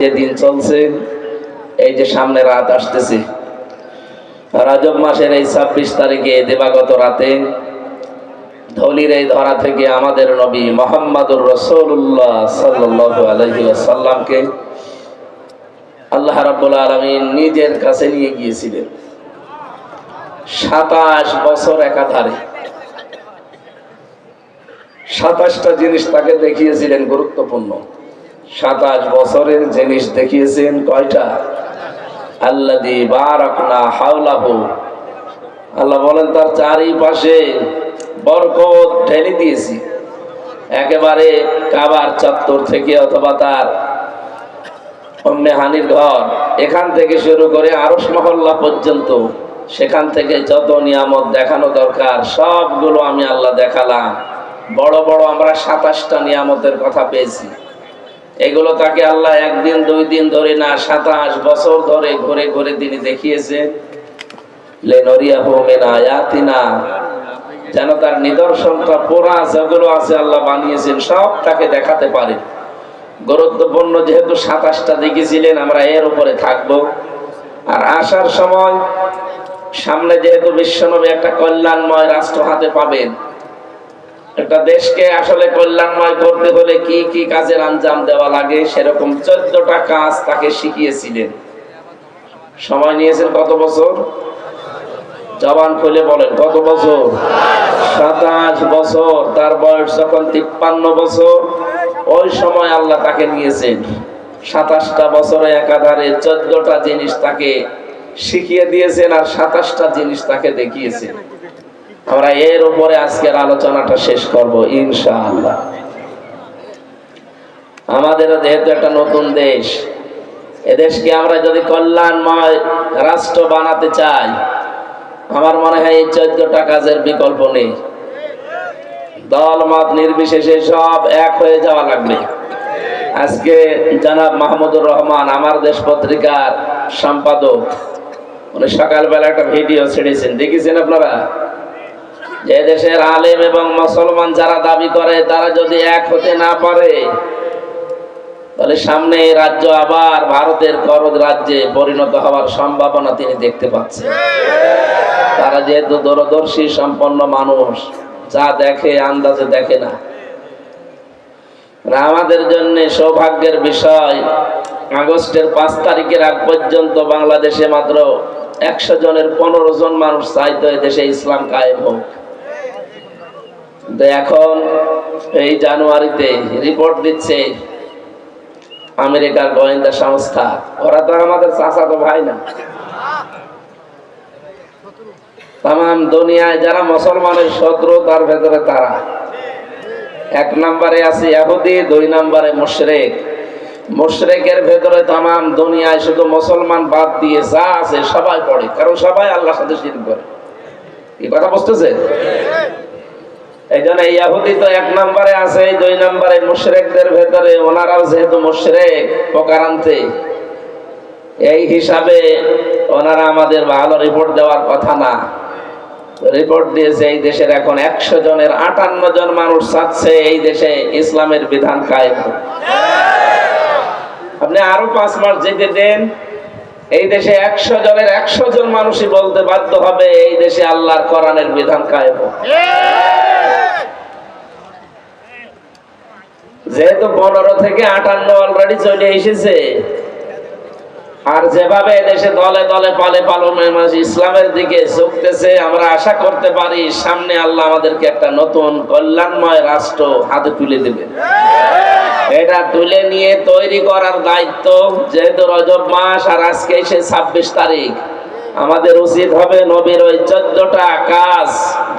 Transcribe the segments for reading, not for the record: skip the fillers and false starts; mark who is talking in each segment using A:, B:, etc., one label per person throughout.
A: যে দিন চলছে, এই যে সামনে রাত আসতেছে, রজব মাসের এই 26 তারিখে দিবাগত রাতে ধলির এই ধরা থেকে আমাদের নবী মুহাম্মদুর রাসূলুল্লাহ সাল্লাল্লাহু আলাইহি ওয়াসাল্লামকে আল্লাহ রাব্বুল আলামিন নিজের কাছে নিয়ে গিয়েছিলেন 27 বছর একাধারে। 27টা জিনিস তাকে দেখিয়েছিলেন গুরুত্বপূর্ণ। 27 বছরের জিনিস দেখিয়েছেন কয়টা? আল্লাযী বারাকনা হাওলাহু, আল্লাহ বলেন তার চারিপাশে বরকত ঢেলে দিয়েছি। একেবারে কাবার চত্বর থেকে অথবা তার উম্মে হানির ঘর, এখান থেকে শুরু করে আরশ মহল্লা পর্যন্ত, সেখান থেকে যত নিয়ামত দেখানো দরকার সবগুলো আমি আল্লাহ দেখালাম। বড় বড় আমরা 27টা নিয়ামতের কথা পেয়েছি। এগুলো তাকে আল্লাহ একদিন দুই দিন ধরে না, 27 বছর ধরে ঘুরে ঘুরে তিনি দেখিয়েছেন। লিনুরিয়াহু মিন আয়াতিনা, যেন তার নিদর্শনটা পুরা যেগুলো আছে আল্লাহ বানিয়েছেন সব তাকে দেখাতে পারে। গুরুত্বপূর্ণ যেহেতু 27টা দেখিয়েছিলেন, আমরা এর উপরে থাকবো। আর আসার সময় সামনে যেহেতু বিশ্বনবী একটা কল্যাণময় রাষ্ট্র হাতে পাবেন, একটা দেশকে আসলে কল্যাণময় করতে হলে কি কি কাজের আঞ্জাম দেওয়া লাগে সেরকম 14টা কাজ তাকে শিখিয়েছিলেন। সময় নিয়েছেন কত বছর? জবান খুলে বলেন কত বছর? 27 বছর। তার বয়স যখন 53 বছর, ওই সময় আল্লাহ তাকে নিয়েছেন 27টা বছরে একাধারে 14টা জিনিস তাকে শিখিয়ে দিয়েছেন আর 27টা জিনিস তাকে দেখিয়েছেন। আমরা এর উপরে আজকের আলোচনাটা শেষ করব ইনশাআল্লাহ। আমাদেরও যেহেতু একটা নতুন দেশ, এদেশকে আমরা যদি কল্যাণময় রাষ্ট্র বানাতে চাই, আমার মনে হয় এই 14টা কাজের বিকল্প নেই। দল মত নির্বিশেষে সব এক হয়ে যাওয়া লাগবে। আজকে জনাব মাহমুদুর রহমান, আমার দেশ পত্রিকার সম্পাদক, উনি সকালবেলা একটা ভিডিও ছেড়েছেন, দেখেছেন আপনারা? যে দেশের আলেম এবং মুসলমান যারা দাবি করে তারা যদি এক হতে না পারে, তাহলে সামনে এই রাজ্য আবার ভারতের করদ রাজ্যে পরিণত হওয়ার সম্ভাবনা তিনি দেখতে পাচ্ছেন। তারা যেহেতু দূরদর্শী সম্পন্ন মানুষ, যা দেখে আন্দাজে দেখে না। আমাদের জন্য সৌভাগ্যের বিষয়, আগস্টের 5 তারিখের আগ পর্যন্ত বাংলাদেশে মাত্র 100 জনের 15 জন মানুষ চাইতো দেশে ইসলাম কায়েম হোক। এখন এই জানুয়ারিতে রিপোর্ট দিচ্ছে আমেরিকার গোয়েন্দা সংস্থা, ওরা তো আমাদের চাচাতো ভাই না। তাম দুনিয়ায় যারা মুসলমানের শত্রু, তার ভেতরে তারা 1 নম্বরে আছে ইহুদি, 2 নম্বরে মুশরিক। মুশরিকের ভেতরে তাম দুনিয়ায় শুধু মুসলমান বাদ দিয়ে যা আছে সবাই পড়ে, কারণ সবাই আল্লাহর সাথে শিরক করে। এই কথা বুঝতেছে? এই জন্য ইহুদি তো 1 নম্বরে আছে, 2 নম্বরে মুশরিকদের ভেতরে, ওনারাও যেহেতু মুশরিক প্রকারান্তে, এই হিসাবে ওনারা আমাদের ভালো রিপোর্ট দেওয়ার কথা না। রিপোর্ট দিয়েছে এই দেশের এখন 100 জনের 58 জন মানুষ চাচ্ছে এই দেশে ইসলামের বিধান কায়েম হোক। আপনি আরো 5 মাস যেতে দেন, এই দেশে 100 জনের 100 জন মানুষই বলতে বাধ্য হবে এই দেশে আল্লাহর কোরআনের বিধান কায়েম হোক। যেহেতু 15 থেকে 58 অলরেডি চলে এসেছে, আর যেভাবে দেশে দলে দলে পালে পালনে মানুষ ইসলামের দিকে ঝুঁকতেছে, আমরা আশা করতে পারি সামনে আল্লাহ আমাদেরকে একটা নতুন কল্যাণময় রাষ্ট্র হাতে তুলে দেবে। এটা তুলে নিয়ে তৈরি করার দায়িত্ব, যেহেতু রজব মাস আর আজকে এসে 26 তারিখ, আমাদের উচিত হবে নবীর ওই 14টা কাজ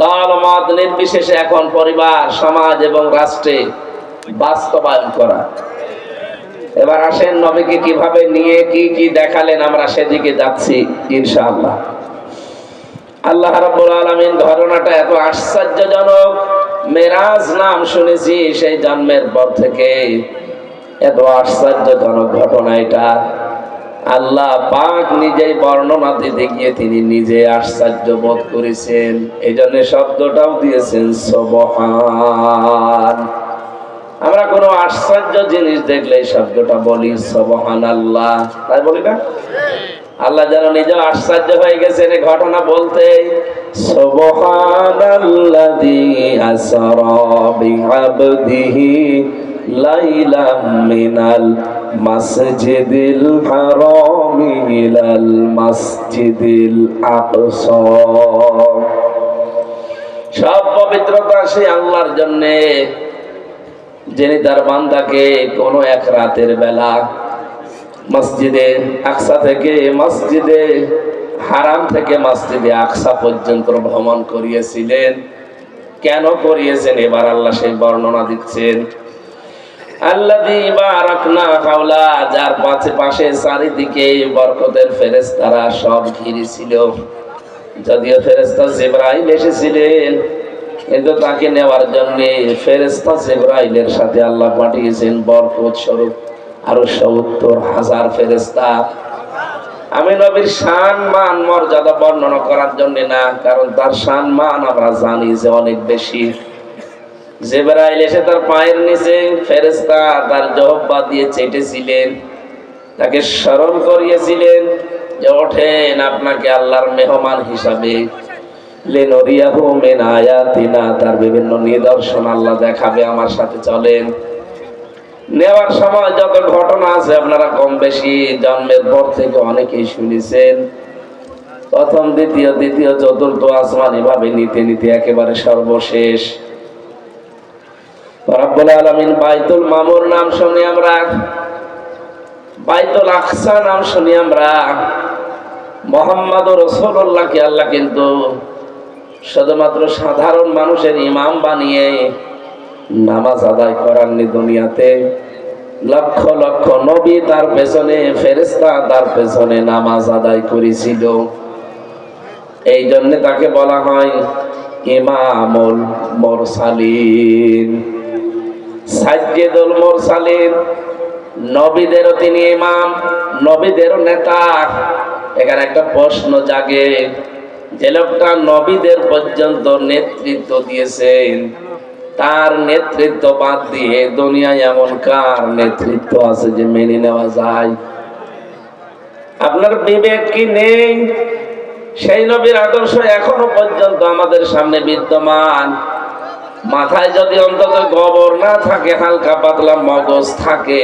A: দল মত নির্বিশেষে এখন পরিবার, সমাজ এবং রাষ্ট্রে বাস্তবায়ন করা। এবার আসেন নবীকে কিভাবে নিয়ে কি কি দেখালেন, আমরা সেদিকে যাচ্ছি ইনশাআল্লাহ। আল্লাহ রাব্বুল আলামিন ঘটনাটা এত আশ্চর্যজনক, মেরাজ নাম শুনেছি সেই জন্মের পর থেকে, এত আশ্চর্যজনক ঘটনা এটা। আল্লাহ পাক নিজেই বর্ণনা দিতে গিয়ে তিনি নিজে আশ্চর্য বোধ করেছেন, এই জন্য শব্দটাও দিয়েছেন সুবহান। আমরা কোনো আশ্চর্য জিনিস দেখলে এই শব্দটা বলি সুবহানাল্লাহ, তাই বলি না? আল্লাহ যেন নিজে আশ্চর্য হয়ে গেছেন এই ঘটনা বলতে। সুবহানাল্লাযী আসরা বিআবদিহি লাইলাম মিনাল মাসজিদিল হারামি ইলাল মাসজিদিল আকসা। সব পবিত্রতা সেই আল্লাহর জন্য, যিনি তার বান্দাকে কোন এক রাতের বেলা মসজিদে আকসা থেকে মসজিদে হারাম থেকে মসজিদে আকসা পর্যন্ত ভ্রমণ করিয়েছিলেন। কেন করিয়েছেন এবার আল্লাহ সেই বর্ণনা দিচ্ছেন। আল্লাযী বারাকনা হাওলা, যার পাশে চারিদিকে বরকতের ফেরেশতারা সব ঘিরে ছিল। যদিও ফেরেশতা জিবরাইল এসেছিলেন, কিন্তু তাকে নেওয়ার জন্য ফেরেশতা জিবরাইলের সাথে আল্লাহ পাঠিয়েছেন বরকত স্বরূপ আরো ৭০,০০০ ফেরেশতা। আমি নবীর শান মান মর্যাদা বর্ণনা করার জন্য না, কারণ তার শান মান আমরা জানি যে অনেক বেশি। জিবরাইল এসে তার পায়ের নিচে ফেরেশতা তার জহব্বা দিয়ে চেটেছিলেন, তাকে স্মরণ করিয়েছিলেন যে ওঠেন, আপনাকে আল্লাহর মেহমান হিসাবে লিনুরিয়াহু মিন আয়াতিনা, তার বিভিন্ন নিদর্শন আল্লাহ দেখাবে, আমার সাথে চলেন। নেওয়ার সময় যত ঘটনা আছে আপনারা কম বেশি জন্মের পর থেকে অনেকেই শুনেছেন। প্রথম, দ্বিতীয়, চতুর্থ আসমান এভাবে নিতে নিতে একেবারে সর্বশেষ রব্বুল আলামিন বাইতুল মামুর নাম শুনি আমরা, বাইতুল আকসা নাম শুনি আমরা। মুহাম্মদুর রাসূলুল্লাহকে আল্লাহ কিন্তু শুধুমাত্র সাধারণ মানুষের ইমাম বানিয়ে নামাজ আদায় করাননি। দুনিয়াতে লক্ষ লক্ষ নবী তার পেছনে, ফেরেশতা তার পেছনে নামাজ আদায় করেছিল। এই জন্য তাকে বলা হয় ইমামুল মুরসালিন, সাইয়্যিদুল মুরসালিন। নবীদেরও তিনি ইমাম, নবীদেরও নেতা। এখানে একটা প্রশ্ন জাগে, যে লোকটা নবীদের পর্যন্ত নেতৃত্ব দিয়েছেন, তার নেতৃত্ব বাদ দিয়ে দুনিয়ায় এমন কার নেতৃত্ব আছে যে মেনে নেওয়া যায়? আপনার বিবেক কি নেই? সেই নবীর আদর্শ এখনো পর্যন্ত আমাদের সামনে বিদ্যমান। মাথায় যদি অন্তত গোবর না থাকে, হালকা পাতলা মগজ থাকে,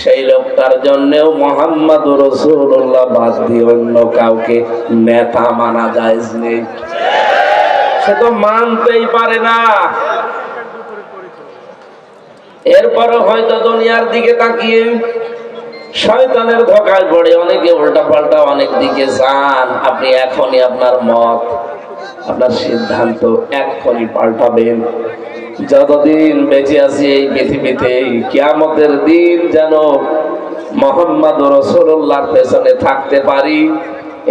A: সেই লোকটার জন্যও মুহাম্মদুর রাসূলুল্লাহ বাদ দিয়ে অন্য কাউকে নেতা মানা জায়েজ নেই। সে তো মানতেই পারে না। এরপরও হয়তো দুনিয়ার দিকে তাকিয়ে শয়তানের ধোঁকায় পড়ে অনেকে উল্টা পাল্টা অনেক দিকে যান। আপনি এখনই আপনার মত, আপনার সিদ্ধান্ত এখনই পাল্টাবেন। যতদিন বেঁচে আছি এই পৃথিবীতে, কিয়ামতের দিন যেন মুহাম্মদুর রাসূলুল্লাহর পেছনে থাকতে পারি,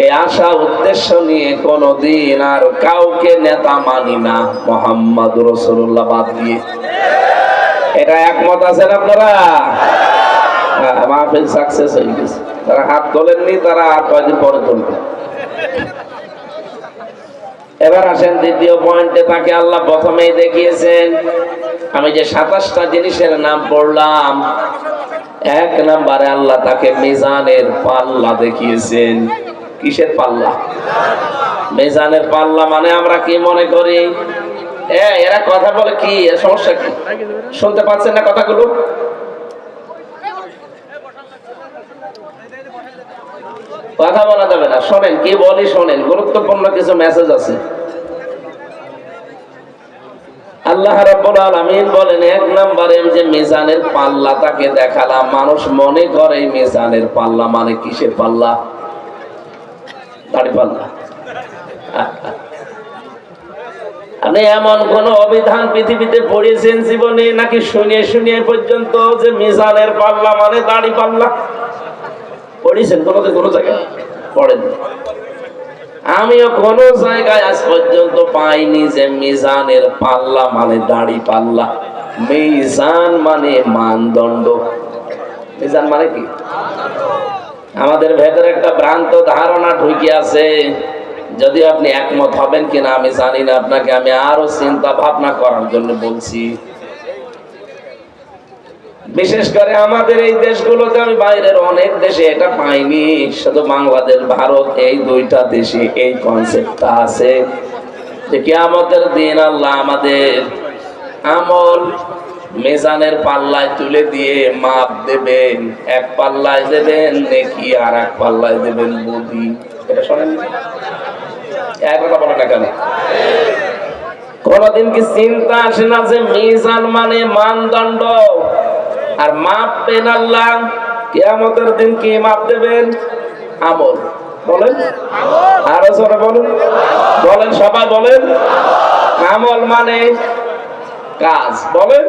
A: এই আশা উদ্দেশ্য নিয়ে কোনদিন আর কাউকে নেতা মানি না মুহাম্মদুর রাসূলুল্লাহ বাদ দিয়ে। এটা একমত আছেন আপনারা? মাহফিল সাকসেস হয়ে গেছে। তারা হাত তোলেননি, তারা কয়েকদিন পরে তুলবে। এবার আসেন দ্বিতীয় পয়েন্টে। তাকে আল্লাহ প্রথমেই দেখিয়েছেন, আমি যে ২৭টা জিনিসের নাম পড়লাম, এক নম্বরে আল্লাহ তাকে মিজানের পাল্লা দেখিয়েছেন। কিসের পাল্লা? মিজানের পাল্লা। মানে আমরা কি মনে করি, এরা কথা বলে কি, সমস্যা কি? শুনতে পাচ্ছেন না কথাগুলো? কথা বলা যাবে না, শোনেন কি বলি, শোনেন, গুরুত্বপূর্ণ কিছু মেসেজ আছে। আল্লাহ রাব্বুল আলামিন বলেন, এক নম্বরে যে মিজানের পাল্লা তাকে দেখালাম। মানুষ মনে করে মিজানের পাল্লা মানে কিসের পাল্লা? দাড়ি পাল্লা। আপনি এমন কোন অভিধান পৃথিবীতে পড়েছেন জীবনে, নাকি শুনিয়ে শুনিয়ে পর্যন্ত যে মিজানের পাল্লা মানে দাড়ি পাল্লা পড়েছেন? কোনো জায়গায় পড়েন? আমিও কোন জায়গায় আজ পর্যন্ত পাইনি যে মিজানের পাল্লা মানে দাড়ি পাল্লা। মিজান মানে মানদণ্ড। মিজান মানে কি? আমাদের ভেতরে একটা ভ্রান্ত ধারণা ঢুকে আছে। যদি আপনি একমত হবেন কিনা আমি জানি না, আপনাকে আমি আরো চিন্তা ভাবনা করার জন্য বলছি। বিশেষ করে আমাদের এই দেশগুলোতে, আমি বাইরের অনেক দেশে এটা পাইনি, শুধু বাংলাদেশ ভারত এই দুইটা দেশে এই কনসেপ্টটা আছে যে কিয়ামতের দিন আল্লাহ আমাদের আমল মিজানের পাল্লায় তুলে দিয়ে মাপ দেবেন। এক পাল্লায় দেবেন নেকি, আর এক পাল্লায় দেবেন বদি। এটা শোনেন, এক কথা বলে না কেন? কোনদিন কি চিন্তা আসে না যে মিজান মানে মানদণ্ড, আর মাপবেন আল্লাহ কিয়ামতের দিন? কি মাপ দেবেন? আমল। বলেন আরো জোরে বলেন, বলেন সবাই বলেন। আমল মানে কাজ। বলেন,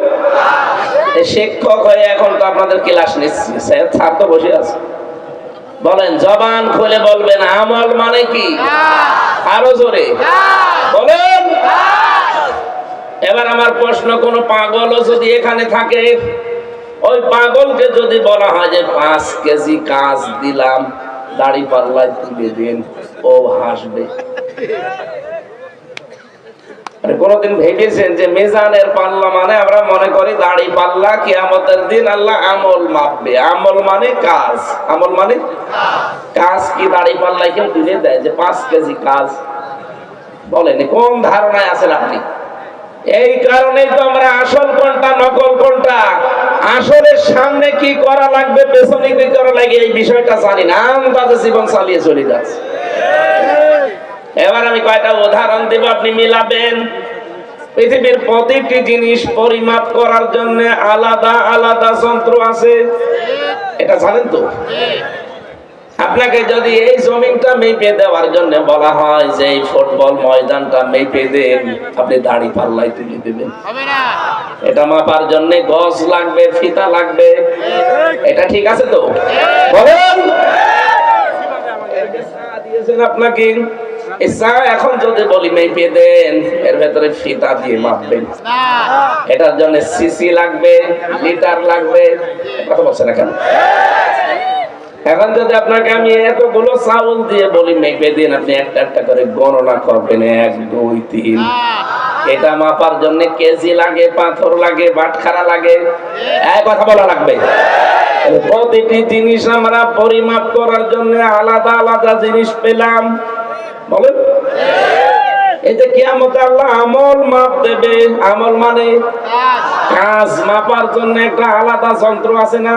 A: শিক্ষক হয়ে এখন তো আপনাদের ক্লাস নিচ্ছি, ছাত্র বসে আছে। বলেন, জবান খুলে বলবেন আমল মানে কি? আরো জোরে বলেন। এবার আমার প্রশ্ন, কোন পাগলও যদি এখানে থাকে, ওই পাগলকে যদি বলা হয় যে 5 কেজি কাজ দিলাম, দাড়ি পাল্লায় তুলে দিন, ও হাসবে? কোনদিন ভেবেছেন যে মিজানের পাল্লা মানে আমরা মনে করি দাড়ি পাল্লা, কিয়ামতের দিন আল্লাহ আমল মাপবে। আমল মানে কাজ, আমল মানে কাজ। কি দাড়ি পাল্লায় কেউ তুলে দেয় যে 5 কেজি কাজ? বলেন, কোন ধারণায় আছেন আপনি? এই কারণেই তো আমরা আসল কোনটা নকল কোনটা, আসলে সামনে কি করা লাগবে পেছনে কি করা লাগে এই বিষয়টা জানি না, আন্দাজে জীবন চালিয়ে চলে যাচ্ছে। এবার আমি কয়টা উদাহরণ দেব, আপনি মিলাবেন। পৃথিবীর প্রতিটি জিনিস পরিমাপ করার জন্য আলাদা আলাদা যন্ত্র আছে, এটা জানেন তো? আপনাকে যদি এই জমিনটা মেপে দেওয়ার জন্য বলা হয় যে এই ফুটবল ময়দানটা মেপে দেন, আপনি দাড়ি পাল্লায় তুলে দেবেন? এটা মাপার জন্য গজ লাগবে, ফিতা লাগবে, এটা ঠিক আছে তো? বলেন, দিয়েছেন আপনাকে এখন যদি বলি মেপে দেন, এর ভেতরে ফিতা দিয়ে মাপবেন, এটার জন্য সিসি লাগবে, লিটার লাগবে, কথা বলছে না কেন? এখন যদি আপনাকে আমি এতগুলো চাউল দিয়ে বলি মেপে দিন, আপনি একটা একটা করে গণনা করবেন, 1 2 3। এটা মাপার জন্য কেজি লাগে, পাথর লাগে, বাটখারা লাগে, এক কথা বলা লাগবে। প্রতিটি জিনিস আমরা পরিমাপ করার জন্য আলাদা আলাদা জিনিস পেলাম। বলেন, এই যে কিয়ামতে আল্লাহ আমল মাপ দেবে, আমল মানে কাজ। মাপার জন্য একটা আলাদা যন্ত্র আছে না?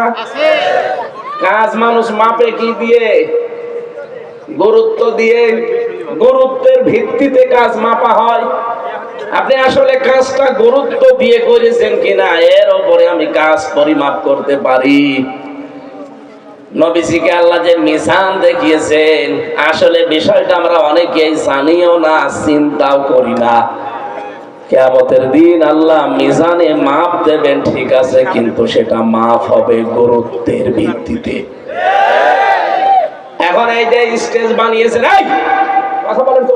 A: কাজ মানুষ মাপে কি দিয়ে? গুরুত্ব দিয়ে। গুরুত্বের ভিত্তিতে কাজ মাপা হয়। আপনি আসলে কাজটা গুরুত্ব দিয়ে করেছেন কিনা, এর উপরে আমি কাজ পরিমাপ করতে পারি। নবীজিকে আল্লাহ যে মিজান দেখিয়েছেন, আসলে বিষয়টা আমরা অনেকেই জানিও না, চিন্তাও করি না। কিয়ামতের দিন আল্লাহ মিজানে মাপ দেবেন, ঠিক আছে, কিন্তু সেটা মাপ হবে গুরুত্বের ভিত্তিতে। এখন এই যে স্টেজ বানিয়েছেন, এই কথা বলেন তো,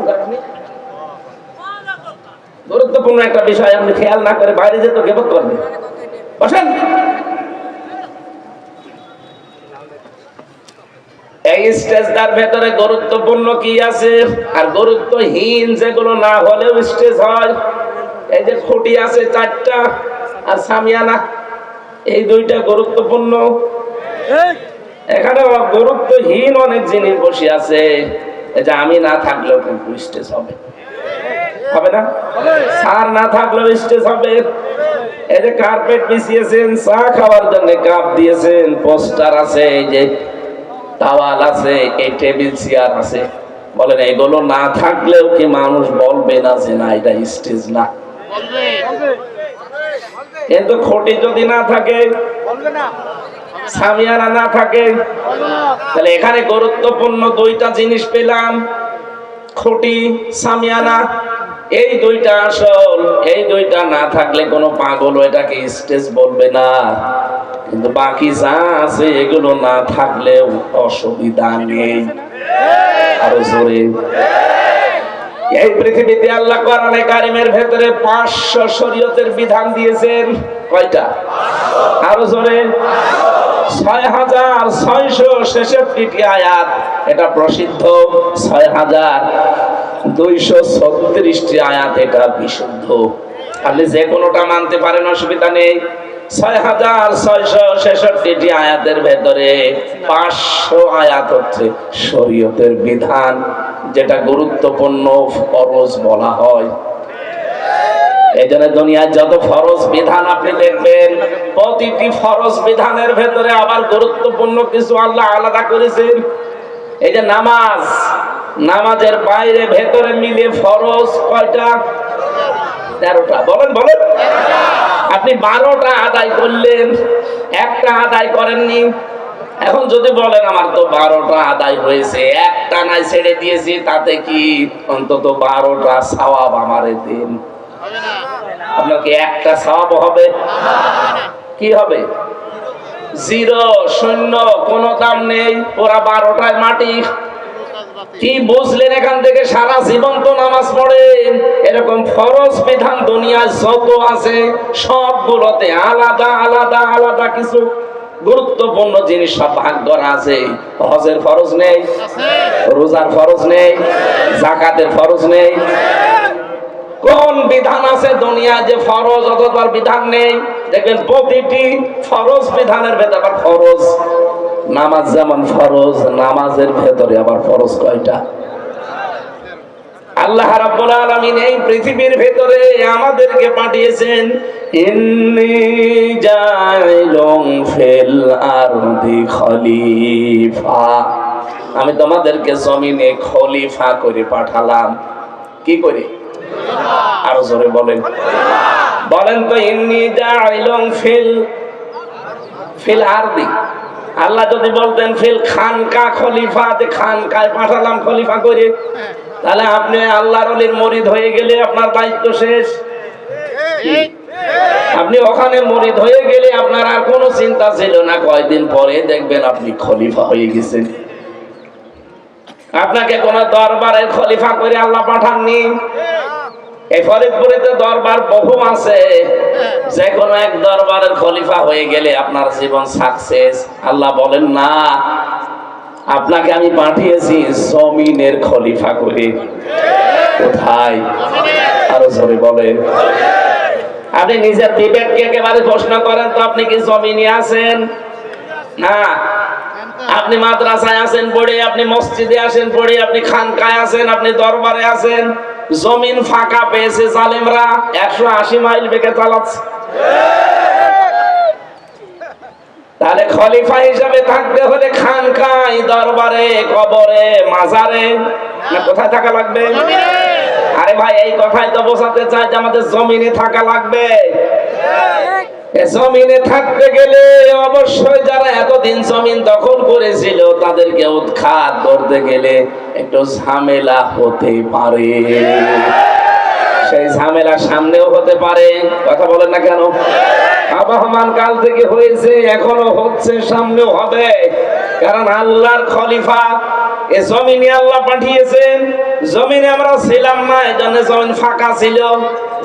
A: গুরুত্বপূর্ণ একটা বিষয় আপনি খেয়াল না করে বাইরে যেতে গিবত করবেন। বসেন, এই স্টেজটার ভেতরে গুরুত্বপূর্ণ কি আছে আর গুরুত্বহীন যেগুলো না হলেও স্টেজ হয়। এই যে খুঁটি আছে 4টা, আর সামিয়ানা, এই 2টা গুরুত্বপূর্ণ। এখানে গুরুত্বহীন অনেক জিনিস বসে আছে, এই যে আমি না থাকলেও কিন্তু স্টেজ হবে, হবে না? স্যার না থাকলেও স্টেজ হবে। এই যে কার্পেট বিছিয়েছেন, চা খাওয়ার জন্য কাপ দিয়েছেন, পোস্টার আছে, এই যে টাওয়াল আছে, এই টেবিল চেয়ার আছে। বলেন, এগুলো না থাকলেও কি মানুষ বলবে না যে না এটা স্টেজ না? কিন্তু খুঁটি যদি না থাকে, সামিয়ানা না থাকে, তাহলে এখানে গুরুত্বপূর্ণ 2টা জিনিস পেলাম, খুঁটি, সামিয়ানা। এই 2টা আসল, এই 2টা না থাকলে কোনো পাগল এটাকে স্টেজ বলবে না। কিন্তু বাকি যা আছে এগুলো না থাকলেও অসুবিধা নেই। আরো জোরে। এই পৃথিবীতে আল্লাহ কোরআনে কারিমের ভেতরে 500 শরীয়তের বিধান দিয়েছেন। কয়টা? আরো জোরে। 6666টি আয়াত, এটা প্রসিদ্ধ। 6236টি আয়াত, এটা বিশুদ্ধ। আপনি যে কোনোটা মানতে পারেন, অসুবিধা নেই। 6666টি আয়াতের ভেতরে 500 আয়াত হচ্ছে শরীয়তের বিধান, যেটা গুরুত্বপূর্ণ ফরজ বলা হয়। এই জন্য দুনিয়ায় যত ফরজ বিধান আপনি দেখবেন, প্রতিটি ফরজ বিধানের ভেতরে আবার গুরুত্বপূর্ণ কিছু আল্লাহ আলাদা করেছেন। এই যে নামাজ, নামাজের বাইরে ভেতরে মিলে ফরজ কয়টা? 13টা। বলেন বলেন। আপনি 12টা আদায় করলেন, একটা আদায় করেননি। এখন যদি বলেন আমার তো 12টা আদায় হয়েছে, একটা নাই ছেড়ে দিয়েছি, তাতে কি? অন্তত 12টা সওয়াব আমারে দিন। আপনার কি একটা সওয়াব হবে? কি হবে? জিরো, শূন্য, কোনো দাম নেই। ওরা 12টায় মাটি। কি বুঝলেন এখান থেকে? সারা জীবন তো নামাজ পড়েন, এরকম ফরজ বিধান দুনিয়ায় যত আছে সবগুলোতে আলাদা আলাদা আলাদা কিছু গুরুত্বপূর্ণ জিনিস সব ভাগ করা আছে। হজের ফরজ নেই, রোজার ফরজ নেই, যাকাতের ফরজ নেই। কোন বিধান আছে দুনিয়ায় যে ফরজ অথবা বিধান নেই? দেখবেন প্রতিটি ফরজ বিধানের ভেতরে আবার ফরজ। নামাজ যেমন ফরজ, নামাজের ভেতরে আবার ফরজ কয়টা? আল্লাহ রাব্বুল আলামিন এই পৃথিবীর ভেতরে আমাদেরকে পাঠিয়েছেন, ইন্নী জাইলুন ফিল আরদি খলিফা। আমি তোমাদেরকে জমিনে খলিফা করে পাঠালাম। কি করে? আরো জোরে বলেন। বলেন তো, ইন্নী জাইলুন ফিল আরদি। আল্লাহ যদি বলতেন ফিল খানকা খলিফা, যে খানকায় পাঠালাম খলিফা করে, তাহলে আপনি আল্লাহর ওলির মুরিদ হয়ে গেলে আপনার দায়িত্ব শেষ। আপনি ওখানে মুরিদ হয়ে গেলে আপনার আর কোনো চিন্তা ছিল না, কয়দিন পরে দেখবেন আপনি খলিফা হয়ে গেছেন। আপনাকে কোন দরবারের খলিফা করে আল্লাহ পাঠাননি। এই ফরিদপুরেতে দরবার বহু আছে, যে কোনো এক দরবারের খলিফা হয়ে গেলে আপনার জীবন সাকসেস। আল্লাহ বলেন না, আপনাকে আমি পাঠিয়েছি জমিনের খলিফা করে। কোথায়? আরো জোরে বলেন। আপনি নিজের বিবেককে একেবারে প্রশ্ন করেন তো, আপনি কি জমিনে আছেন? না। আপনি মাদ্রাসায় আছেন পড়ে, আপনি মসজিদে আছেন পড়ে, আপনি খানকায় আছেন, আপনি দরবারে আছেন। জমিন ফাঁকা পেয়েছে জালেমরা, 180 মাইল বেগে চালাচ্ছে। তাহলে খলিফা হিসাবে থাকতে হলে খানকায়, দরবারে, কবরে, মাজারে, না কোথায় থাকা লাগবে? আরে ভাই, এই কথাই তো বোঝাতে চাই যে আমাদের জমিনে থাকা লাগবে। জমিনে থাকতে গেলে অবশ্যই যারা এতদিন জমিন দখল করেছিল তাদেরকে উৎখাত করতে গেলে একটু ঝামেলা হতে পারে। সেই ঝামেলা সামনেও হতে পারে। কথা বলেন না কেন? আবহমান কাল থেকে হয়েছে, এখনো হচ্ছে, সামনেও হবে। কারণ আল্লাহর খলিফা এ জমিনে আল্লাহ পাঠিয়েছেন। জমিনে আমরা ছিলাম না, এজন্য জমিন ফাঁকা ছিল,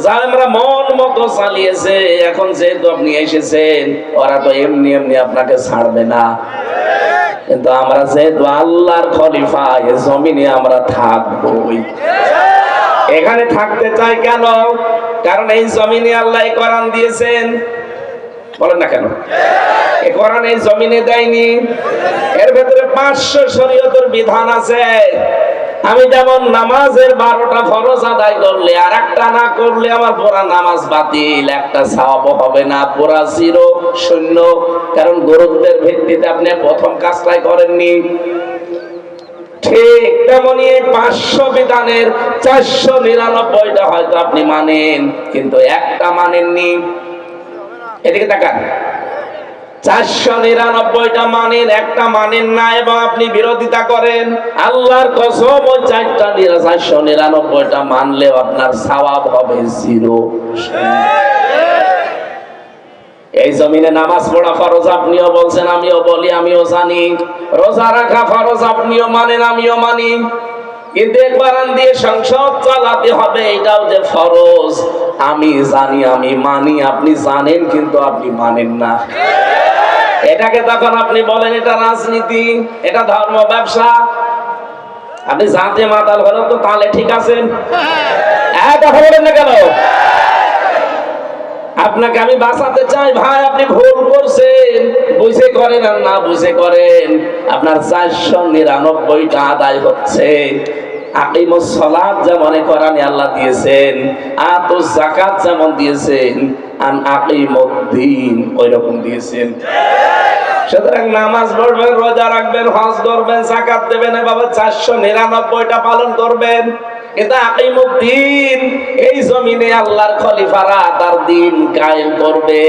A: জালেমরা মন মতো চালিয়েছে। এখন যেহেতু আপনি এসেছেন, ওরা তো এমনি এমনি আপনাকে ছাড়বে না। কিন্তু আমরা যেহেতু আল্লাহর খলিফা, এ জমিনে আমরা থাকবই। এখানে থাকতে চাই কেন? কারণ এই জমিনে আল্লাহ কোরআন দিয়েছেন। বলেন না কেন? এই কোরআন এই জমিনে দেয়নি। এর ভেতরে 500 শরীয়তের বিধান আছে। আমি যেমন নামাজের 12টা ফরজ আদায় করলে আর একটা না করলে আমার পুরা নামাজ বাতিল, একটা সওয়াব হবে না, পুরা জিরো, শূন্য। কারণ গুরুত্বের ভিত্তিতে আপনি প্রথম কাজটাই করেননি। ঠিক তেমনি 500 বিধানের 499টা হয়তো আপনি মানেন, কিন্তু একটা মানেননি। এদিকে তাকান। 499টা মানেন, একটা মানেন না, এবং আপনি বিরোধিতা করেন। আল্লাহর কসম, ওই 499টা মানলেও আপনার সওয়াব হবে জিরো। এই জমিনে নামাজ পড়া ফরজ আপনিও বলছেন, আমিও বলি, আমিও জানি। রোজা রাখা ফরজ আপনিও মানেন, আমিও মানি। কিন্তু কোরআন দিয়ে সংসদ চালাতে হবে, এটাও যে ফরজ আমি জানি, আমি মানি। আপনি জানেন কিন্তু আপনি মানেন না। এটাকে তখন আপনি বলেন এটা রাজনীতি, এটা ধর্ম ব্যবসা। আপনি জানতে মাতাল হলেও তো তাহলে ঠিক আছেন। কথা বলেন না কেন? আপনাকে আমি বাঁচাতে চাই ভাই, আপনি ভুল করছেন, বুঝে করেন আর না বুঝে করেন, আপনার 499টা আদায় হচ্ছে। আকিমুস সালাত যেমন কোরআনে আল্লাহ দিয়েছেন, আতুজ যাকাত যেমন দিয়েছেন, আন আকিমুদ্দিন ওইরকম দিয়েছেন। সুতরাং নামাজ পড়বেন, রোজা রাখবেন, হজ করবেন, যাকাত দেবেন, এভাবে 499টা পালন করবেন। কিন্তু আকিমুদ্দিন, এই জমিনে আল্লাহর খলিফারা তার দিন কায়েম করবে,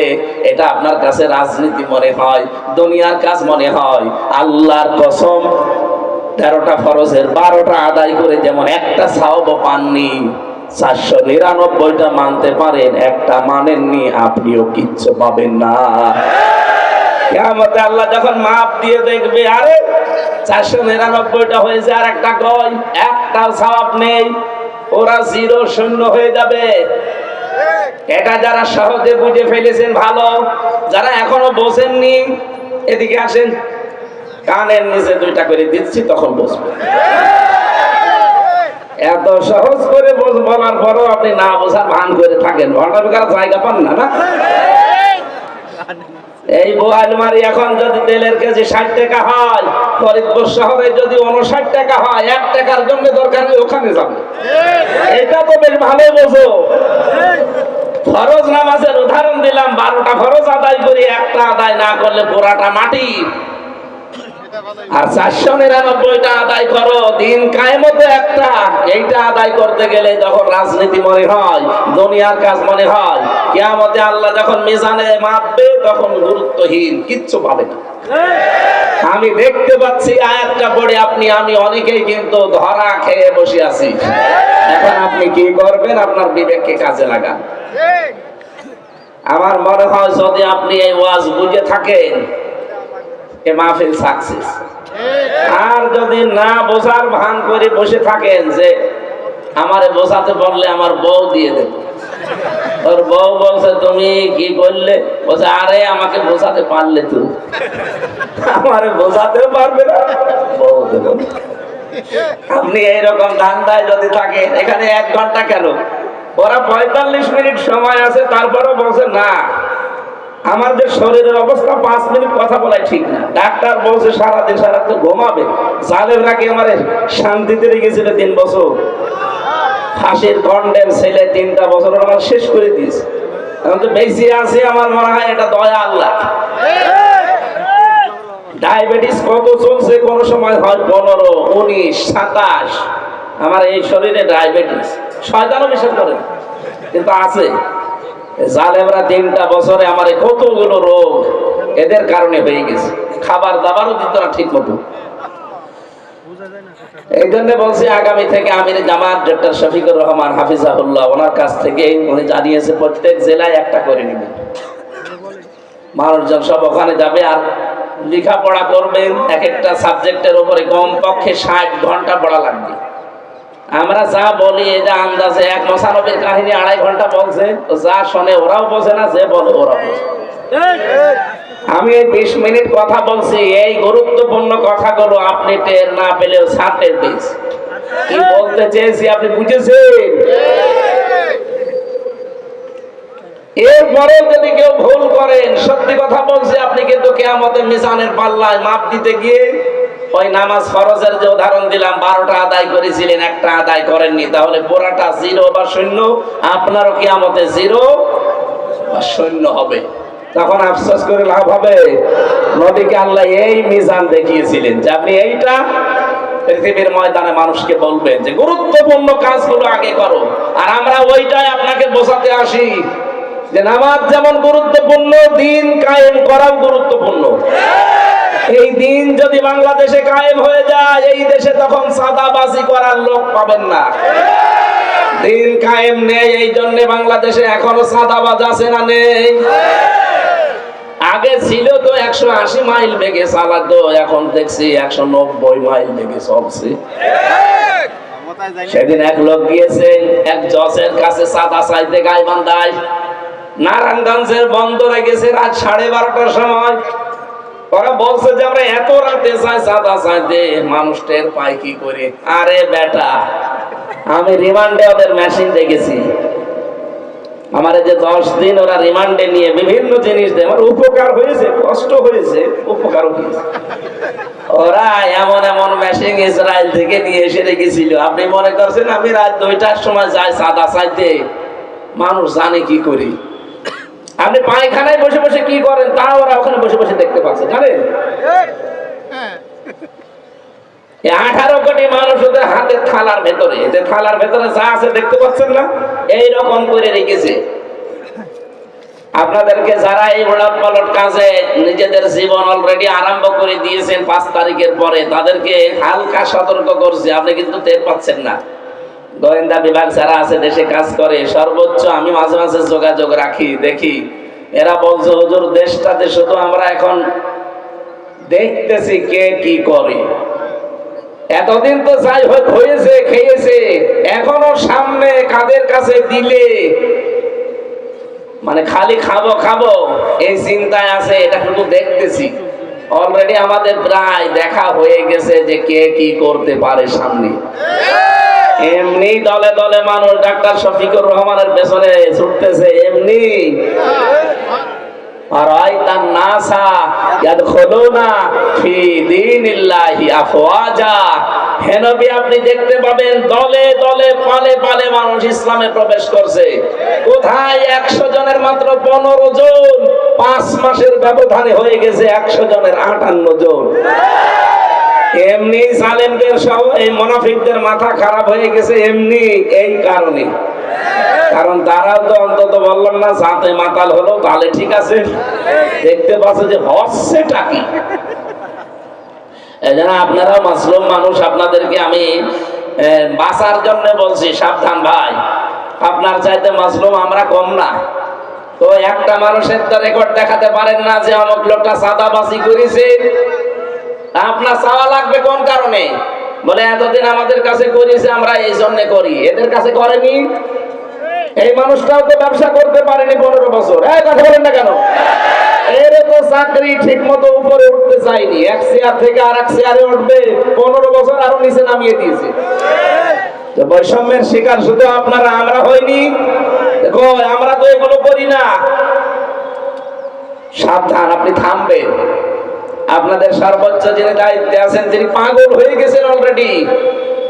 A: এটা আপনার কাছে রাজনীতি মনে হয়, দুনিয়ার কাজ মনে হয়। আল্লাহর কসম, 13টা ফরজের 12টা আদায় করে যেমন একটা সওয়াব পাননি, 499টা মানতে পারেন, একটা মানেননি, আপনিও কিচ্ছু পাবেন না। কিয়ামতে আল্লাহ যখন মাপ দিয়ে দেখবে, আরে 499টা হয়েছে আর একটা কই, একটাও সওয়াব নেই, ওরা জিরো, শূন্য হয়ে যাবে। এটা যারা সহজে বুঝে ফেলেছেন ভালো, যারা এখনো বোঝেননি এদিকে আসেন, কানের নিচে 2টা করে দিচ্ছি, তখন বুঝবেন। এত সহজ করে বলার পরও আপনি না বোঝার ভান করে থাকেন, ভণ্ডামিকার জায়গা পান না। না, এই বোয়ালমারি এখন যদি তেলের কেজি 60 টাকা হয়, ফরিদপুর শহরে যদি 59 টাকা হয়, 1 টাকার জন্য দরকার নেই ওখানে যাবে। এটা তো বেশ ভালো বোঝো। ফরজ নামাজের উদাহরণ দিলাম, 12টা ফরজ আদায় করি, একটা আদায় না করলে পুরাটা মাটি। আর 499টা আদায় করো, দিন কায়েমত একটা, এইটা আদায় করতে গেলে যখন রাজনীতি মনে হয়, দুনিয়ার কাজ মনে হয়, কিয়ামতে আল্লাহ যখন মিজানে মাপবে তখন গুরুত্বহীন, কিচ্ছু পাবে না। আমি দেখতে পাচ্ছি আয়াতটা পড়ে আপনি আমি অনেকেই কিন্তু ধরা খেয়ে বসে আছি। এখন আপনি কি করবেন? আপনার বিবেককে কাজে লাগান। আমার মনে হয় যদি আপনি এই ওয়াজ বুঝে থাকেন, এ মাহফিল সাকসেস। আর যদি না বোঝার ভান করে বসে থাকেন যে আমারে বোঝাতে বললে আমার বউ দিয়ে দেব, ওর বউ বলছে তুমি কি করলে, বলছে আরে আমাকে বোঝাতে পারলে তো, আমারে বোঝাতেও পারবে না, বউ দেব। আপনি এইরকম ধান্দায় যদি থাকেন, এখানে 1 ঘন্টা কেন, ওরা 45 মিনিট সময় আছে, তারপরেও বলছে না, আমার যে শরীরের অবস্থা 5 মিনিট কথা বলাই ঠিক না। ডাক্তার বলছে সারাদিন সারাতে ঘুমাবে। জালেমরা কি আমার শান্তিতে রেখেছিল 3 বছর? ফাঁসির কন্ডেম ছেলে 3টা বছর আমার শেষ করে দিয়েছে। এখন তো বেশি আছে, আমার মনে হয় এটা দয়া আল্লাহ। ডায়াবেটিস কত চলছে, কোন সময় হয় 15, 19, 27। আমার এই শরীরে ডায়াবেটিস, শয়তানও বিশ্বাস করে না, কিন্তু আছে। জালেমরা 3টা বছরে আমার কতগুলো রোগ এদের কারণে হয়ে গেছে, খাবার দাবারও দিত না ঠিক মতো। এই জন্য বলছি আগামী থেকে আমির জামাত ডক্টর শফিকুর রহমান হাফিজাহুল্লাহ, ওনার কাছ থেকে উনি জানিয়েছে প্রত্যেক জেলায় একটা করে নেবেন, মানুষজন সব ওখানে যাবে আর লেখাপড়া করবেন। এক একটা সাবজেক্টের উপরে কমপক্ষে 60 ঘন্টা পড়া লাগবে। আমরা যা বলি এই যে আন্দাজে 1 মোসানবীর কাহিনী 2.5 ঘন্টা বলছে, যা শোনে ওরাও বোঝে না, যে বলে ওরা বোঝে। আমি 20 মিনিট কথা বলছি, এই গুরুত্বপূর্ণ কথাগুলো আপনি টের না পেলেও ছাড়তে দিস, কি বলতে চেয়েছি আপনি বুঝেছেন? এরপরে যদি কেউ ভুল করেন, সত্যি কথা বলছে, আপনি কিন্তু কিয়ামতের মিজানের পাল্লায় মাপ দিতে গিয়ে ওই নামাজ ফরজের যে উদাহরণ দিলাম, 12টা আদায় করেছিলেন, একটা আদায় করেননি, তাহলে পুরাটা 0 বা 0, আপনারও কিয়ামতে 0 বা 0 হবে। তখন আফসোস করে লাভ হবে? নবীকে আল্লাহ এই মিজান দেখিয়েছিলেন যে আপনি এইটা পৃথিবীর ময়দানে মানুষকে বলবেন যে গুরুত্বপূর্ণ কাজগুলো আগে করো, আর আমরা ওইটাই আপনাকে বোঝাতে আসি যে নামাজ যেমন গুরুত্বপূর্ণ, দিন কায়েম করাও গুরুত্বপূর্ণ। এই দিন যদি বাংলাদেশে কায়েম হয়ে যায়, এই দেশে তখন সাদাবাজি করার লোক পাবেন না। দিন কায়েম নেই, এই জন্য বাংলাদেশে এখনো সাদাবাজ আছে না নেই? আগে ছিল তো 180 মাইল বেগে চালাতো, এখন দেখছি 190 মাইল বেগে চলছে। সেদিন এক লোক গিয়েছে এক জজের কাছে চাঁদা চাইতে গাইবান্ধায়, নারায়ণগঞ্জের বন্দরে গেছে রাত 12:30টার সময়। ওরা বলছে যে আমরা এত রাতে চাই চাঁদা চাইতে, মানুষ টের পায় কি করে? আরে বেটা, আমি রিমান্ডে ওদের মেশিন দেখেছি, আমার এই যে 10 দিন ওরা রিমান্ডে নিয়ে বিভিন্ন জিনিস দেয়, আমার উপকার হয়েছে, কষ্ট হয়েছে, উপকারও হয়েছে। ওরা এমন এমন মেশিন ইসরায়েল থেকে নিয়ে এসে রেখেছিল, আপনি মনে করছেন আমি রাত 2টার সময় যাই সাদা চাইতে? মানুষ জানে কি করি। আপনি পায়খানায় বসে বসে কি করেন তা ওরা ওখানে বসে বসে দেখতে পাচ্ছে, জানেন? 18 কোটি মানুষ ওদের হাতের থালার ভেতরে, এতে থালার ভেতরে যা আছে দেখতে পাচ্ছেন না, এইরকম করে রেখেছে। আপনাদেরকে যারা এই উলট পালট কাজে নিজেদের জীবন অলরেডি আরম্ভ করে দিয়েছেন 5 তারিখের পরে, তাদেরকে হালকা সতর্ক করছে, আপনি কিন্তু টের পাচ্ছেন না। গোয়েন্দা বিভাগ যারা আছে দেশে কাজ করে, সর্বোচ্চ আমি মাঝে মাঝে যোগাযোগ রাখি, দেখি এরা বলছে হুজুর দেশটাতে শুধু আমরা এখন দেখতেছি কে কি করে। এতদিন তো যাই হোক হয়েছে, খেয়েছে, এখনো সামনে কাদের কাছে দিলে মানে খালি খাবো খাবো এই চিন্তায় আছে, এটা শুধু দেখতেছি। অলরেডি আমাদের প্রায় দেখা হয়ে গেছে যে কে কি করতে পারে সামনে। এমনি দলে দলে মানুষ ডাক্তার শফিকুর রহমানের পেছনে ছুটতেছে, এমনি। আর আইতান নাসা ইয়াদখুলুনা ফি দীনিল্লাহি আফওয়াজা, হে নবী আপনি দেখতে পাবেন দলে দলে পালে পালে মানুষ ইসলামে প্রবেশ করছে। কোথায় 100 জনের মাত্র 15 জন, 5 মাসের ব্যবধানে হয়ে গেছে 100 জনের 58 জন। এমনি জালেমদের সহ এই মুনাফিকদের মাথা খারাপ হয়ে গেছে এমনি এই কারণে। কারণ তারা তো অন্তত বললাম না যাতে মাতাল হলো তাহলে ঠিক আছে, দেখতে পাচ্ছে যে হচ্ছেটা কি। এজন্য আপনারা মাসলুম মানুষ, আপনাদেরকে আমি বাঁচার জন্য বলছি, সাবধান ভাই, আপনার চাইতে মাসলুম আমরা কম না। তো একটা মানুষের তো রেকর্ড দেখাতে পারেন না যে অমুক লোকটা চাঁদাবাজি করেছে, আপনার চাওয়া লাগবে কোন কারণে? বলে এতদিন আমাদের কাছে করেছে আমরা এই জন্য করি, এদের কাছে করেনি। এই মানুষটাও তো ব্যবসা করতে পারেনি 15 বছর, কথা বলেন না কেন? এর তো চাকরি ঠিক মতো উপরে উঠতে চাইনি, এক চেয়ার থেকে আর এক চেয়ারে উঠবে, 15 বছর আরো নিচে নামিয়ে দিয়েছে। তো বৈষম্যের শিকার শুধু আপনারা, আমরা হইনি। দেখো আমরা তো এগুলো করি না। সাবধান, আপনি থামবেন। আপনাদের সর্বোচ্চ যিনি দায়িত্বে আছেন তিনি পাগল হয়ে গেছেন অলরেডি,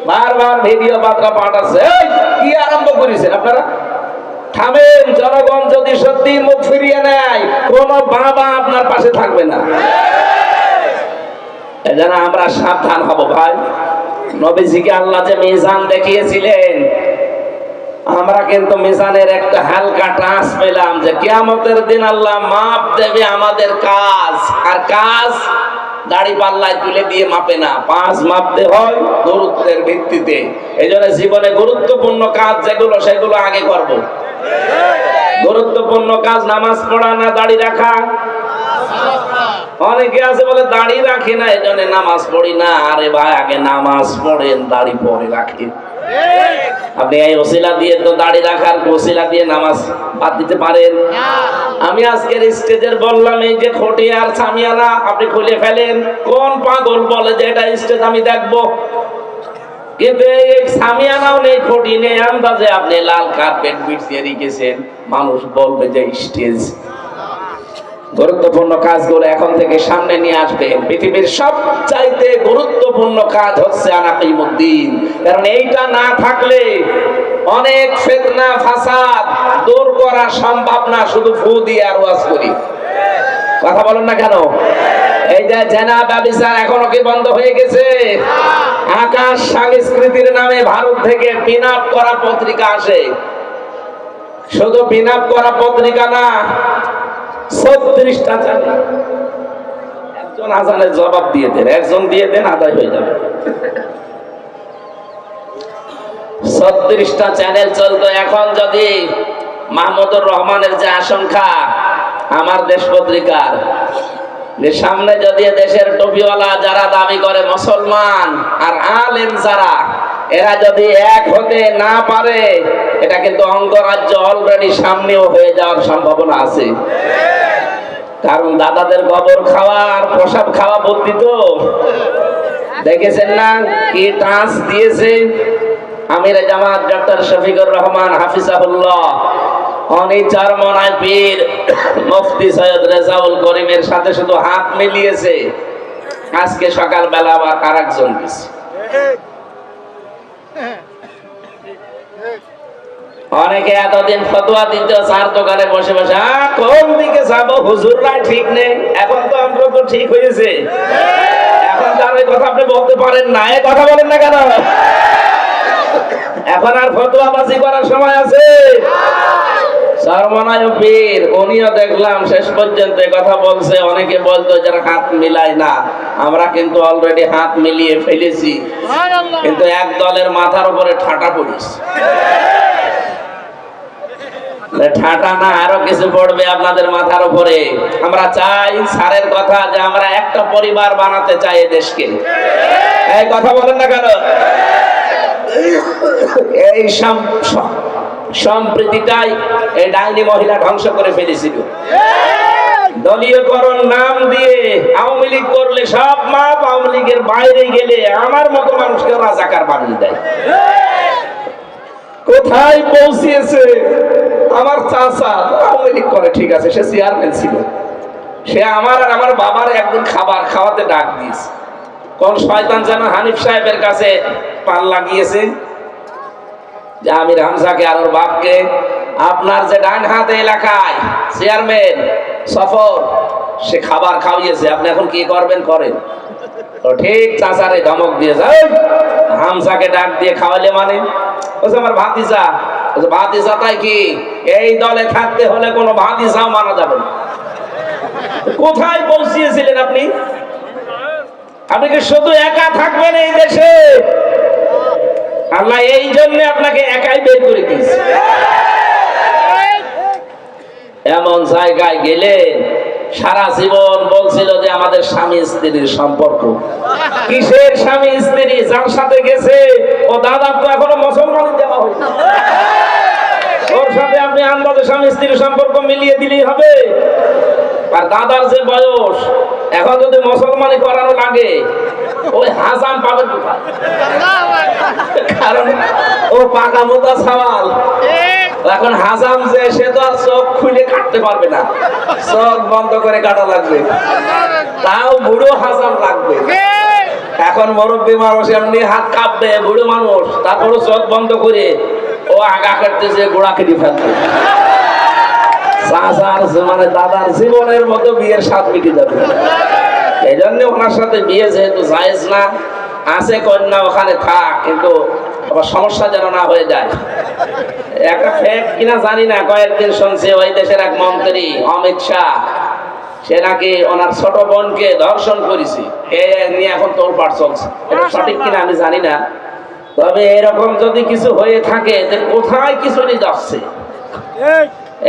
A: বারবার ভিডিও বার্তা পাঠাচ্ছে। কি আরম্ভ করেছেন আপনারা? থামেন। জনগণ যদি সত্যি মুখ ফিরিয়ে নেয়, কোন বাবা আপনার পাশে থাকবে না। এজন্য আমরা সাবধান হব ভাই। নবীজিকে আল্লাহ যে মিজান দেখিয়েছিলেন, আমরা কিন্তু মিজানের একটা হালকা টাচ পেলাম যে কিয়ামতের দিন আল্লাহ মাপ দেবে আমাদের কাজ, আর কাজ দাড়ি পাল্লায় তুলে দিয়ে মাপে না, 5 মাপতে হয় গুরুত্বের ভিত্তিতে। এই জন্য জীবনে গুরুত্বপূর্ণ কাজ যেগুলো সেগুলো আগে করব। গুরুত্বপূর্ণ কাজ নামাজ পড়া না দাড়ি রাখা। অনেকে আছে বলে দাড়ি রাখি না এই জন্য নামাজ পড়ি না। আরে ভাই আগে নামাজ পড়েন, দাড়ি পরে রাখেন। আপনি এই ওসিলা দিয়ে তো দাড়ি রাখার ওসিলা দিয়ে নামাজ বাদ দিতে পারেন? আমি আজকের স্টেজের বললাম এই যে খটি আর সামিয়ানা আপনি খুলে ফেলেন। কোন পাগল বলে যে এটা স্টেজ আমি দেখবো? কিন্তু এই সামিয়ানাও নেই, খটি নেই, আন্দাজে আপনি লাল কার্পেট বিছিয়ে রেখেছেন, মানুষ বলবে যে স্টেজ। গুরুত্বপূর্ণ কাজগুলো এখন থেকে সামনে নিয়ে আসবেন। পৃথিবীর সবচাইতে গুরুত্বপূর্ণ কাজ হচ্ছে আনাকিমুদ্দিন। কারণ এইটা না থাকলে অনেক ফিতনা ফাসাদ দূর করা সম্ভব না, শুধু ফু দিয়ে আর ওয়াজ করি। কথা বলেন না কেন? এই যে জেনা ব্যভিচার এখনো কি বন্ধ হয়ে গেছে? আকাশ সংস্কৃতির নামে ভারত থেকে পিনআপ করা পত্রিকা আসে। শুধু পিনআপ করা পত্রিকা না, 36টা চ্যানেল। একজন আজানের জবাব দিয়ে দেন, একজন দিয়ে দেন, আদায় হয়ে যাবে। 36টা চ্যানেল চলতো। এখন যদি মাহমুদুর রহমানের যে আশঙ্কা আমার দেশ পত্রিকার, যে সামনে যদি দেশের টুপিওয়ালা যারা দাবি করে মুসলমান আর আলেম যারা, এরা যদি এক হতে না পারে, এটা কিন্তু অঙ্গরাজ্য অলরেডি সামনেও হয়ে যাওয়ার সম্ভাবনা আছে। কারণ দাদাদের গোবর খাওয়া আর প্রসাব খাওয়া বুদ্ধি তো দেখেছেন না কি টাচ দিয়েছে আমিরে জামাত ডক্টর শফিকুর রহমান হাফিজাহুল্লাহ। অনি চরমনায় পীর মুফতি সৈয়দ রেজাউল করিমের সাথে শুধু হাত মিলিয়েছে। আজকে সকালবেলা আবার আরেকজন গেছে। অনেকে এতদিন ফতোয়া দিত চার দোকানে বসে বসে, কোন দিকে যাবো হুজুররা ঠিক নেই। এখন তো আমরা তো ঠিক হয়েছে, এখন তার ওই কথা আপনি বলতে পারেন না। এই কথা বলেন না কেন? এখন আর ফতোয়াবাজি করার সময় আছে? সরমনায় পীর উনিও দেখলাম শেষ পর্যন্ত কথা বলছে। অনেকে বলতো যারা হাত মিলায় না, আমরা কিন্তু অলরেডি হাত মিলিয়ে ফেলেছি, কিন্তু এক দলের মাথার উপরে ঠাটা পড়িস। ঠাটা না, আরো কিছু পড়বে আপনাদের মাথার উপরে। আমরা চাই স্যারের কথা যে আমরা একটা পরিবার বানাতে চাই এই দেশকে। এই কথা বলেন না কেন? এই সম্প্রীতিটাই এই ডাইনি মহিলা ধ্বংস করে ফেলেছিল। দলীয়করণ নাম দিয়ে আওয়ামী লীগ করলে সব মাপ, আওয়ামী লীগের বাইরে গেলে আমার মতো মানুষকে রাজাকার বানিয়ে দেয়। কোথায় পৌঁছিয়েছে আমার চাচা? আওয়ামী লীগ করে, ঠিক আছে, সে চেয়ারম্যান ছিল, সে আমার আর আমার বাবার একদিন খাবার খাওয়াতে ডাক দিয়েছে। কোন শয়তান যেন হানিফ সাহেবের কাছে পান লাগিয়েছে যে আমির হামজাকে আর ওর বাপকে আপনার যে ডান হাতে এলাকায় চেয়ারম্যান সফর, সে খাবার খাওয়িয়েছে, আপনি এখন কি করবেন করেন। তো ঠিক চাচারে ধমক দিয়ে যায়, হামজাকে ডাক দিয়ে খাওয়ালে মানে আমার ভাতিজা। ভাতিজা তাই কি? এই দলে থাকতে হলে কোনো ভাতিজাও মানা যাবে না। কোথায় পৌঁছিয়েছিলেন আপনি? আপনি কি শুধু একা থাকবেন এই দেশে? আল্লাহ এই জন্য আপনাকে একাই বের করে দিয়েছে। এমন জায়গায় গেলেন, সারা জীবন বলছিল যে আমাদের স্বামী স্ত্রীর সম্পর্ক। কিসের স্বামী স্ত্রী? যার সাথে গেছে ও দাদা তো এখনো মুসলমান দেওয়া হয়নি, ওর সাথে আপনি আন্দাজে স্বামী স্ত্রীর সম্পর্ক মিলিয়ে দিলেই হবে। আর দাদার যে বয়স, এখন যদি মুসলমানি করানো লাগে, ওই হাসান পাবেন কোথায়? কারণ ও পাকা মোটা সওয়াল। এখন হাসান যে, সে তো আর চোখ খুলে কাটতে পারবে না, চোখ বন্ধ করে কাটা লাগবে, তাও বুড়ো হাসান লাগবে। এখন মুরব্বী মানুষ এমনি হাত কাঁপবে, বুড়ো মানুষ, তারপরে চোখ বন্ধ করে ও আগা কাটতেছে, গোড়া কেটে ফেলবে। মানে দাদার জীবনের মতো বিয়ের স্বাদ মিটে যাবে। এই জন্য ওনার সাথে বিয়ে যেহেতু জায়েজ না, আছে কন্যা ওখানে থাক, কিন্তু আবার সমস্যা যেন না হয়ে যায়। একটা ফেক কিনা জানি না, কয়েকদিন শুনছি ওই দেশের এক মন্ত্রী অমিত শাহ, সে নাকি ওনার ছোট বোনকে ধর্ষণ করেছে। এ নিয়ে এখন তোলপাড় চলছে। এটা সঠিক কিনা আমি জানি না, তবে এরকম যদি কিছু হয়ে থাকে কোথায় কিছু নিয়ে যাচ্ছে।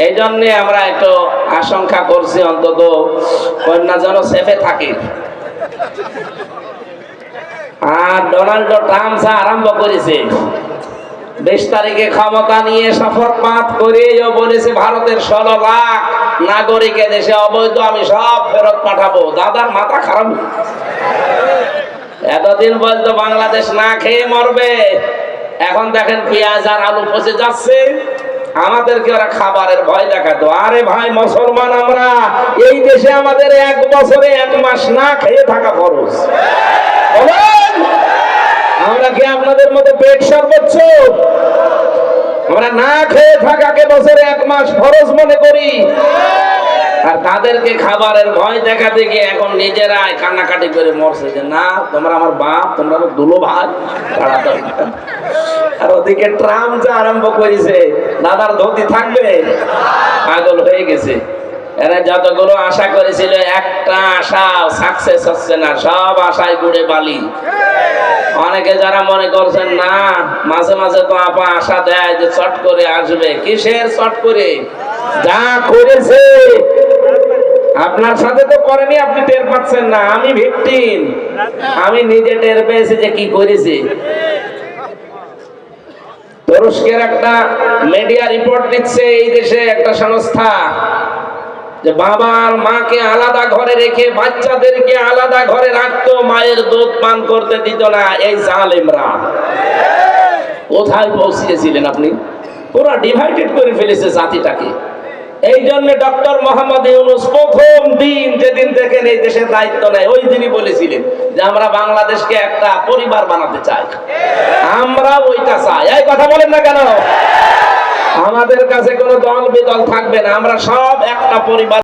A: এই জন্য আমরা একটু আশঙ্কা করছি অন্তত কন্যা যেন সেফে থাকে। আর ডোনাল্ড ট্রাম্প যা আরম্ভ করেছে, 20 তারিখে ক্ষমতা নিয়ে শপথপাঠ করেও বলেছে ভারতের 16 লাখ নাগরিক দেশে অবৈধ, আমি সব ফেরত পাঠাবো। দাদার মাথা খারাপ। এতদিন বলতো বাংলাদেশ না খেয়ে মরবে, এখন দেখেন পেঁয়াজ আর আলু পচে যাচ্ছে, আমাদেরকে ওরা খাবারের ভয় দেখাতো। আরে ভাই মুসলমান আমরা, এই দেশে আমাদের 1 বছরে 1 মাস না খেয়ে থাকা খরচ। আমরা কি আপনাদের মতো পেট সর্বোচ্চ? আমরা না খেয়ে থাকাকে বছরে 1 মাস খরচ মনে করি, আর তাদেরকে খাবারের ভয় দেখাতে গিয়ে এখন নিজেরাই কান্নাকাটি করে মরছে যে না তোমরা আমার বাপ, তোমরা দুলো ভাই। আর ওদিকে ট্রাম্প যা আরম্ভ করেছে, দাদার ধুতি থাকবে, পাগল হয়ে গেছে। এরা যতগুলো আশা করেছিল, একটা আশা সাকসেস হচ্ছে না, সব আশায় গুড়ে বালি। অনেকে যারা মনে করছেন না, মাঝে মাঝে তো আপা আশা দেয় যে চট করে আসবে, কিসের চট করে? যা করেছে আপনার সাথে তো করেনি, আপনি টের পাচ্ছেন না। আমি ভিকটিম, আমি নিজে টের পেয়েছি যে কি করেছি। তুরস্কের একটা মিডিয়া রিপোর্ট দিচ্ছে, এই দেশে একটা সংস্থা, যে বাবা আর মাকে আলাদা ঘরে রেখে বাচ্চাদেরকে আলাদা ঘরে রাখতো, মায়ের দুধ পান করতে দিত না এই জালেমরা। কোথায় পৌঁছিয়েছিলেন আপনি? পুরো ডিভাইডেড করে ফেলেছে জাতিটাকে। এই জন্য ডক্টর মোহাম্মদ ইউনূস প্রথম দিন যেদিন দেখেন এই দেশের দায়িত্ব নেয়, ওই দিনই বলেছিলেন যে আমরা বাংলাদেশকে একটা পরিবার বানাতে চাই। আমরা ওইটা চাই। এই কথা বলেন না কেন? আমাদের কাছে কোনো দল বিদল থাকবে না, আমরা সব একটা পরিবার।